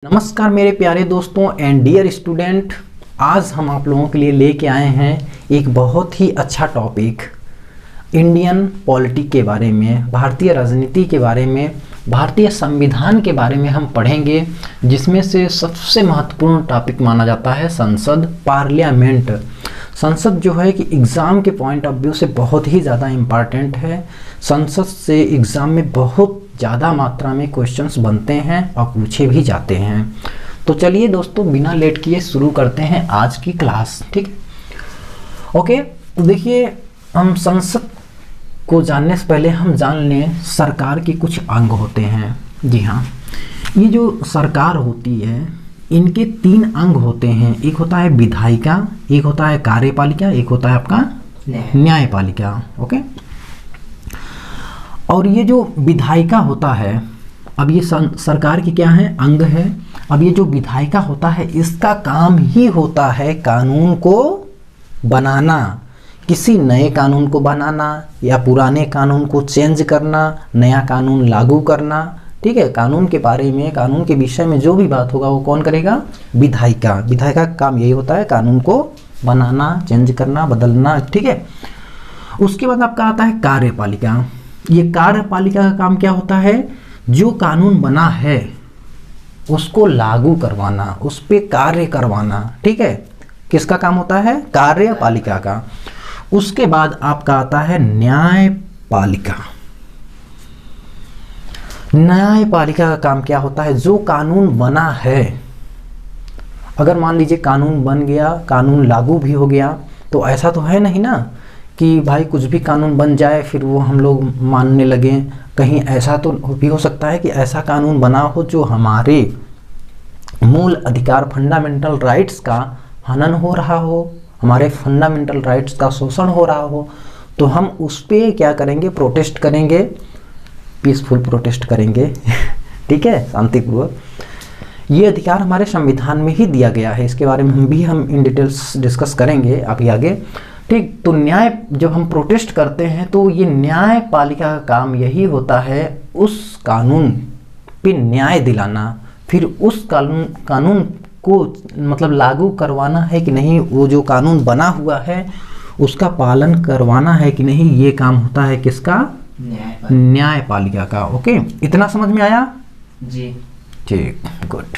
नमस्कार मेरे प्यारे दोस्तों एंड डियर स्टूडेंट। आज हम आप लोगों के लिए लेके आए हैं एक बहुत ही अच्छा टॉपिक, इंडियन पॉलिटिक के बारे में, भारतीय राजनीति के बारे में, भारतीय संविधान के बारे में हम पढ़ेंगे, जिसमें से सबसे महत्वपूर्ण टॉपिक माना जाता है संसद, पार्लियामेंट। संसद जो है कि एग्ज़ाम के पॉइंट ऑफ व्यू से बहुत ही ज़्यादा इम्पॉर्टेंट है। संसद से एग्ज़ाम में बहुत ज़्यादा मात्रा में क्वेश्चंस बनते हैं और पूछे भी जाते हैं। तो चलिए दोस्तों, बिना लेट किए शुरू करते हैं आज की क्लास। ठीक है, ओके। तो देखिए, हम संसद को जानने से पहले हम जान लें सरकार के कुछ अंग होते हैं। जी हाँ, ये जो सरकार होती है इनके 3 अंग होते हैं। एक होता है विधायिका, एक होता है कार्यपालिका, एक होता है आपका न्यायपालिका। ओके। और ये जो विधायिका होता है, अब ये सरकार की क्या है, अंग है। अब ये जो विधायिका होता है इसका काम ही होता है कानून को बनाना, किसी नए कानून को बनाना या पुराने कानून को चेंज करना, नया कानून लागू करना। ठीक है, कानून के बारे में, कानून के विषय में जो भी बात होगा वो कौन करेगा, विधायिका। विधायिका का काम यही होता है कानून को बनाना, चेंज करना, बदलना। ठीक है, उसके बाद आपका आता है कार्यपालिका। ये कार्यपालिका का काम क्या होता है, जो कानून बना है उसको लागू करवाना, उस पे कार्य करवाना। ठीक है, किसका काम होता है, कार्यपालिका का। उसके बाद आपका आता है न्यायपालिका। न्यायपालिका का काम क्या होता है, जो कानून बना है, अगर मान लीजिए कानून बन गया, कानून लागू भी हो गया, तो ऐसा तो है नहीं ना कि भाई कुछ भी कानून बन जाए फिर वो हम लोग मानने लगें। कहीं ऐसा तो भी हो सकता है कि ऐसा कानून बना हो जो हमारे मूल अधिकार, फंडामेंटल राइट्स का हनन हो रहा हो, हमारे फंडामेंटल राइट्स का शोषण हो रहा हो, तो हम उस पर क्या करेंगे, प्रोटेस्ट करेंगे, पीसफुल प्रोटेस्ट करेंगे। ठीक है, शांतिपूर्वक। ये अधिकार हमारे संविधान में ही दिया गया है। इसके बारे में हम इन डिटेल्स डिस्कस करेंगे अभी आगे। ठीक, तो न्याय, जब हम प्रोटेस्ट करते हैं तो ये न्यायपालिका का काम यही होता है उस कानून पे न्याय दिलाना, फिर उस कानून को मतलब लागू करवाना है कि नहीं, वो जो कानून बना हुआ है उसका पालन करवाना है कि नहीं, ये काम होता है किसका, न्यायपालिका का। ओके, इतना समझ में आया जी? ठीक, गुड।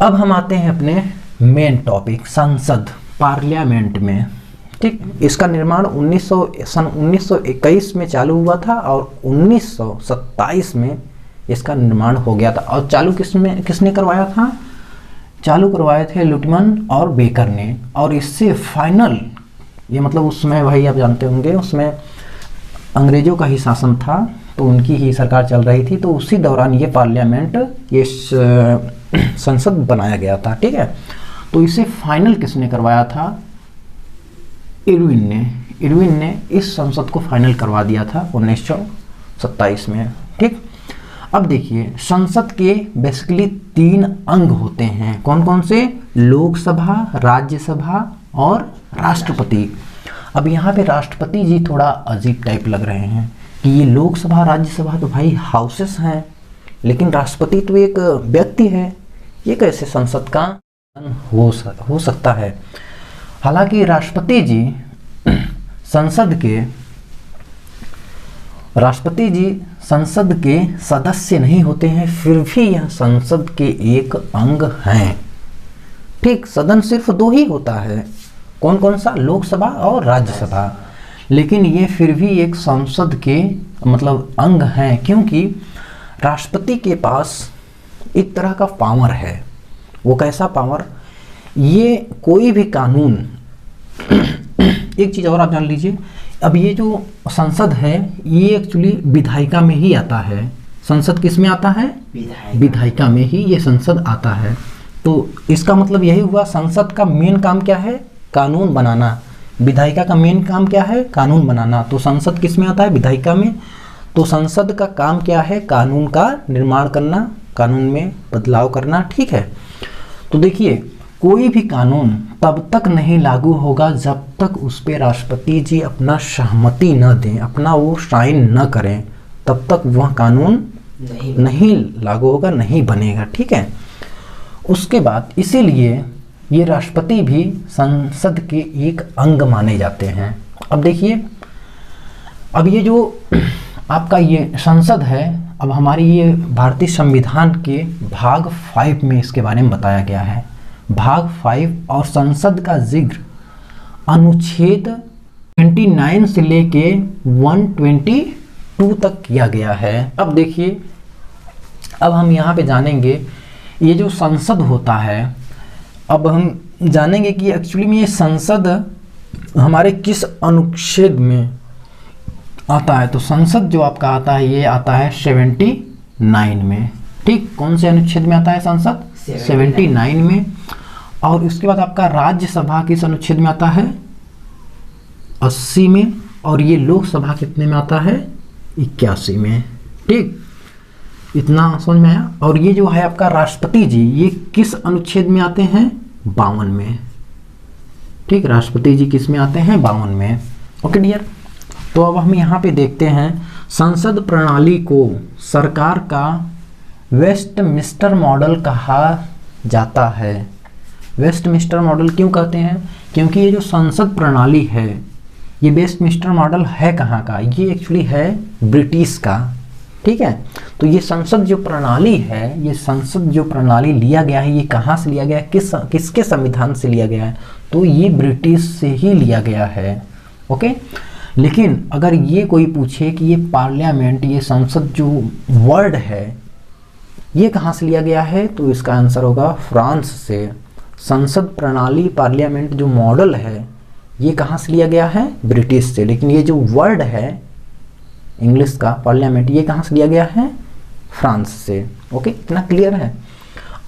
अब हम आते हैं अपने मेन टॉपिक, संसद, पार्लियामेंट में। ठीक, इसका निर्माण सन 1921 में चालू हुआ था और 1927 में इसका निर्माण हो गया था। और चालू किसने करवाया था, चालू करवाए थे लुटमन और बेकर ने। और इससे फाइनल, ये मतलब उसमें भाई आप जानते होंगे उसमें अंग्रेजों का ही शासन था, तो उनकी ही सरकार चल रही थी, तो उसी दौरान ये पार्लियामेंट, ये संसद बनाया गया था। ठीक है, तो इसे फाइनल किसने करवाया था, इरविन ने इस संसद को फाइनल करवा दिया था 1927 में। ठीक, अब देखिए, संसद के बेसिकली 3 अंग होते हैं। कौन कौन से, लोकसभा, राज्यसभा और राष्ट्रपति। अब यहाँ पे राष्ट्रपति जी थोड़ा अजीब टाइप लग रहे हैं कि ये लोकसभा, राज्यसभा तो भाई हाउसेस हैं, लेकिन राष्ट्रपति तो एक व्यक्ति है, ये कैसे संसद का हो सकता है। हालांकि राष्ट्रपति जी संसद के सदस्य नहीं होते हैं, फिर भी यह संसद के एक अंग हैं। ठीक, सदन सिर्फ 2 ही होता है, कौन कौन सा, लोकसभा और राज्यसभा, लेकिन ये फिर भी एक संसद के मतलब अंग हैं, क्योंकि राष्ट्रपति के पास एक तरह का पावर है। वो कैसा पावर, ये कोई भी कानून एक चीज़ और आप जान लीजिए, अब ये जो संसद है ये एक्चुअली विधायिका में ही आता है। संसद किस में आता है, विधायिका में ही ये संसद आता है। तो इसका मतलब यही हुआ, संसद का मेन काम क्या है, कानून बनाना। विधायिका का मेन काम क्या है, कानून बनाना। तो संसद किस में आता है, विधायिका में। तो संसद का काम क्या है, कानून का निर्माण करना, कानून में बदलाव करना। ठीक है, तो देखिए, कोई भी कानून तब तक नहीं लागू होगा जब तक उस पर राष्ट्रपति जी अपना सहमति न दें, अपना वो साइन न करें, तब तक वह कानून नहीं लागू होगा, नहीं बनेगा। ठीक है, उसके बाद इसीलिए ये राष्ट्रपति भी संसद के एक अंग माने जाते हैं। अब देखिए, अब ये जो आपका ये संसद है, अब हमारी ये भारतीय संविधान के भाग 5 में इसके बारे में बताया गया है। भाग 5 और संसद का जिक्र अनुच्छेद 29 से लेके 122 तक किया गया है। अब देखिए, अब हम यहाँ पे जानेंगे ये जो संसद होता है, अब हम जानेंगे कि एक्चुअली में ये संसद हमारे किस अनुच्छेद में आता है। तो संसद जो आपका आता है, ये आता है 79 में। ठीक, कौन से अनुच्छेद में आता है संसद? 79 में। और उसके बाद आपका राज्यसभा किस अनुच्छेद में आता है? 80 में। और ये लोकसभा कितने में आता है? 81 में। ठीक, इतना समझ में आया। और ये जो है आपका राष्ट्रपति जी, ये किस अनुच्छेद में आते हैं? 52 में। ठीक, राष्ट्रपति जी किस में आते हैं? 52 में। ओके डियर, तो अब हम यहाँ पे देखते हैं संसद प्रणाली को सरकार का वेस्टमिंस्टर मॉडल कहा जाता है। वेस्टमिंस्टर मॉडल क्यों कहते हैं? क्योंकि ये जो संसद प्रणाली है, ये वेस्टमिंस्टर मॉडल है कहाँ का? ये एक्चुअली है ब्रिटिश का। ठीक है, तो ये संसद जो प्रणाली है, ये संसद जो प्रणाली लिया गया है, ये कहाँ से लिया गया है? किसके संविधान से लिया गया है? तो ये ब्रिटिश से ही लिया गया है। ओके, लेकिन अगर ये कोई पूछे कि ये पार्लियामेंट, ये संसद जो वर्ड है, ये कहाँ से लिया गया है, तो इसका आंसर होगा फ्रांस से। संसद प्रणाली, पार्लियामेंट जो मॉडल है, ये कहाँ से लिया गया है? ब्रिटिश से। लेकिन ये जो वर्ड है इंग्लिश का पार्लियामेंट, ये कहाँ से लिया गया है? फ्रांस से। ओके, इतना क्लियर है।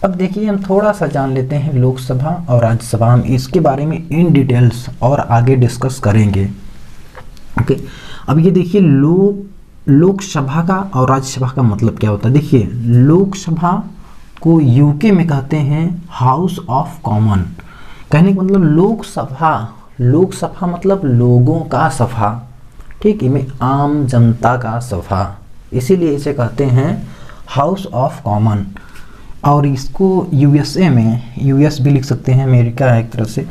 अब देखिए, हम थोड़ा सा जान लेते हैं लोकसभा और राज्यसभा। हम इसके बारे में इन डिटेल्स और आगे डिस्कस करेंगे। ओके, अब ये देखिए, लोकसभा का और राज्यसभा का मतलब क्या होता है। देखिए, लोकसभा को यूके में कहते हैं हाउस ऑफ कॉमन। कहने का मतलब लोकसभा मतलब लोगों का सभा। ठीक, इनमें आम जनता का सभा, इसीलिए इसे कहते हैं हाउस ऑफ कॉमन। और इसको यूएसए में, यूएस भी लिख सकते हैं, अमेरिका है एक तरह से,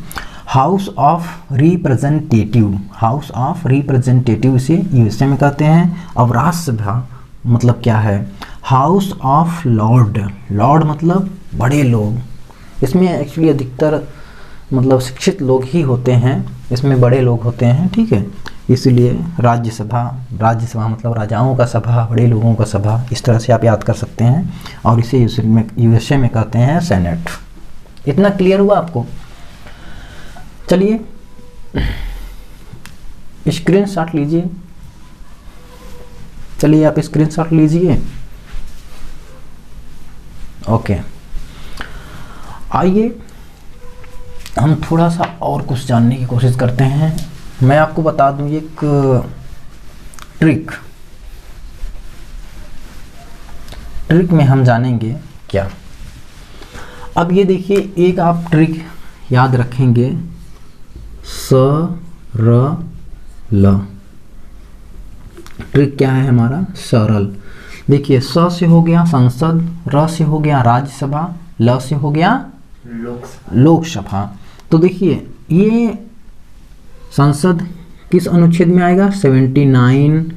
house of representative. House of representative इसे यूएसए में कहते हैं। अब राज्यसभा मतलब क्या है? House of Lord. लॉर्ड मतलब बड़े लोग। इसमें एक्चुअली अधिकतर मतलब शिक्षित लोग ही होते हैं, इसमें बड़े लोग होते हैं। ठीक है, इसीलिए राज्यसभा मतलब राजाओं का सभा, बड़े लोगों का सभा, इस तरह से आप याद कर सकते हैं। और इसे यूएसए में कहते हैं सेनेट। इतना क्लियर हुआ आपको? चलिए स्क्रीनशॉट लीजिए। चलिए आप स्क्रीनशॉट लीजिए। ओके, आइए हम थोड़ा सा और कुछ जानने की कोशिश करते हैं। मैं आपको बता दूं एक ट्रिक में हम जानेंगे क्या। अब ये देखिए, एक आप ट्रिक याद रखेंगे, सरल। ट्रिक क्या है हमारा? सरल। देखिए, स से हो गया संसद, र से हो गया राज्यसभा, ल से हो गया लोकसभा। तो देखिए, ये संसद किस अनुच्छेद में आएगा? 79,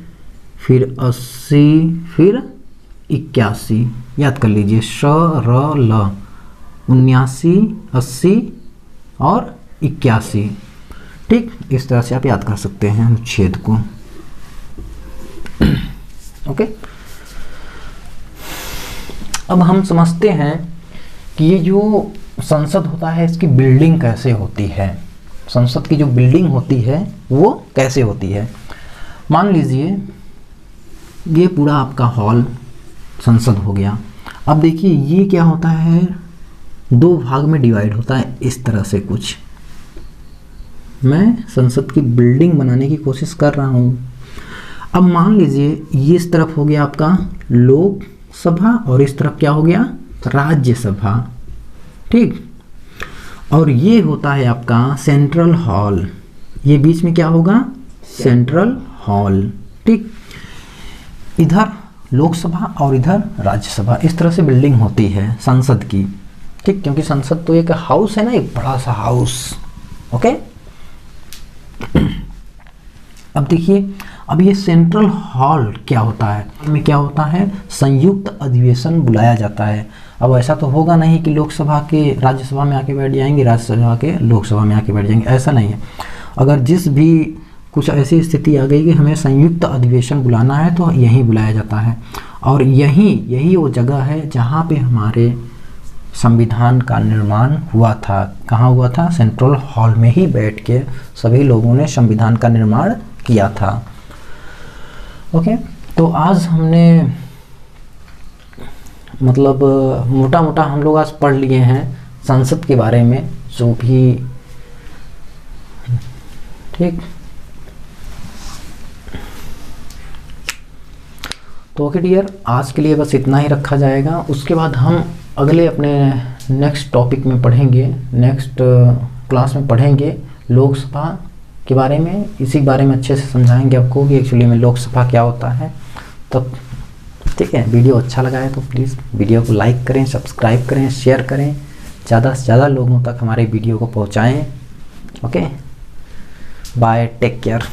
फिर 80, फिर 81। याद कर लीजिए, श र ल, 79, 80 और 81। ठीक, इस तरह से आप याद कर सकते हैं अनुच्छेद को। ओके, अब हम समझते हैं कि ये जो संसद होता है, इसकी बिल्डिंग कैसे होती है। संसद की जो बिल्डिंग होती है वो कैसे होती है। मान लीजिए ये पूरा आपका हॉल संसद हो गया। अब देखिए, ये क्या होता है? 2 भाग में डिवाइड होता है इस तरह से कुछ। मैं संसद की बिल्डिंग बनाने की कोशिश कर रहा हूँ। अब मान लीजिए ये इस तरफ हो गया आपका लोकसभा और इस तरफ क्या हो गया? राज्यसभा। ठीक, और ये होता है आपका सेंट्रल हॉल। ये बीच में क्या होगा? Central hall. ठीक, इधर लोकसभा और इधर राज्यसभा, इस तरह से बिल्डिंग होती है संसद की, ठीक। क्योंकि संसद तो एक हाउस है ना, एक बड़ा सा हाउस। ओके, अब देखिए, अब ये सेंट्रल हॉल क्या होता है, में क्या होता है, संयुक्त अधिवेशन बुलाया जाता है। अब ऐसा तो होगा नहीं कि लोकसभा के राज्यसभा में आके बैठ जाएंगे, राज्यसभा के लोकसभा में आके बैठ जाएंगे, ऐसा नहीं है। अगर जिस भी कुछ ऐसी स्थिति आ गई कि हमें संयुक्त अधिवेशन बुलाना है तो यहीं बुलाया जाता है। और यही वो जगह है जहाँ पे हमारे संविधान का निर्माण हुआ था। कहाँ हुआ था? सेंट्रल हॉल में ही बैठ के सभी लोगों ने संविधान का निर्माण किया था। ओके, तो आज हमने मतलब मोटा मोटा हम लोग आज पढ़ लिए हैं संसद के बारे में, जो भी, ठीक। तो ओके डियर, आज के लिए बस इतना ही रखा जाएगा। उसके बाद हम अगले अपने नेक्स्ट टॉपिक में पढ़ेंगे, नेक्स्ट क्लास में पढ़ेंगे लोकसभा के बारे में। इसी बारे में अच्छे से समझाएंगे आपको कि एक्चुअली में लोकसभा क्या होता है। तब ठीक है, वीडियो अच्छा लगा है तो प्लीज़ वीडियो को लाइक करें, सब्सक्राइब करें, शेयर करें, ज़्यादा से ज़्यादा लोगों तक हमारे वीडियो को पहुँचाएँ। Okay, bye, take care.